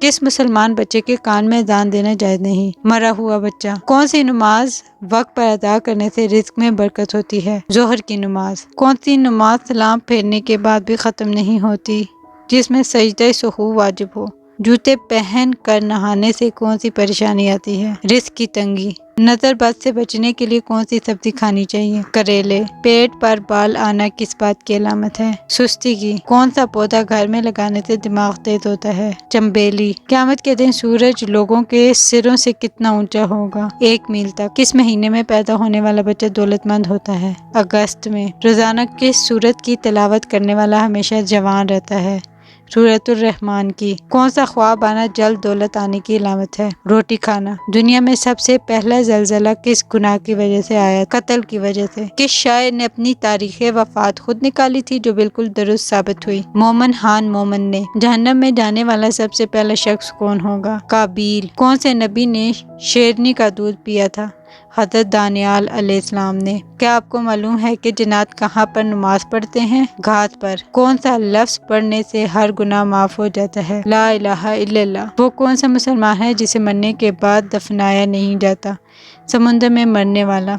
کس مسلمان بچے کے کان میں اذان دینا جائز نہیں؟ مرا ہوا بچہ۔ کون سی نماز وقت پر ادا کرنے سے رزق میں برکت ہوتی ہے؟ ظہر کی نماز۔ کون سی نماز سلام پھیرنے کے بعد بھی ختم نہیں ہوتی جس میں سجدہ سہو واجب ہو؟ جوتے پہن کر نہانے سے کون سی پریشانی آتی ہے؟ رزق کی تنگی۔ نظر بد سے بچنے کے لیے کون سی سبزی کھانی چاہیے؟ کریلے۔ پیٹ پر بال آنا کس بات کی علامت ہے؟ سستی کی۔ کون سا پودا گھر میں لگانے سے دماغ تیز ہوتا ہے؟ چنبیلی۔ قیامت کے دن سورج لوگوں کے سروں سے کتنا اونچا ہوگا؟ 1 میل تک۔ کس مہینے میں پیدا ہونے والا بچہ دولت مند ہوتا ہے؟ اگست میں۔ روزانہ کس سورت کی تلاوت کرنے والا ہمیشہ جوان رہتا ہے؟ سورۃ الرحمن کی۔ کون سا خواب آنا جلد دولت آنے کی علامت ہے؟ روٹی کھانا۔ دنیا میں سب سے پہلا زلزلہ کس گناہ کی وجہ سے آیا؟ قتل کی وجہ سے۔ کس شاعر نے اپنی تاریخ وفات خود نکالی تھی جو بالکل درست ثابت ہوئی؟ مومن خان مومن نے۔ جہنم میں جانے والا سب سے پہلا شخص کون ہوگا؟ قابیل۔ کون سے نبی نے شیرنی کا دودھ پیا تھا؟ حضرت دانیال علیہ السلام نے۔ کیا آپ کو معلوم ہے کہ جنات کہاں پر نماز پڑھتے ہیں؟ گھاٹ پر۔ کون سا لفظ پڑھنے سے ہر گناہ معاف ہو جاتا ہے؟ لا الہ الا اللہ۔ وہ کون سا مسلمان ہے جسے مرنے کے بعد دفنایا نہیں جاتا؟ سمندر میں مرنے والا۔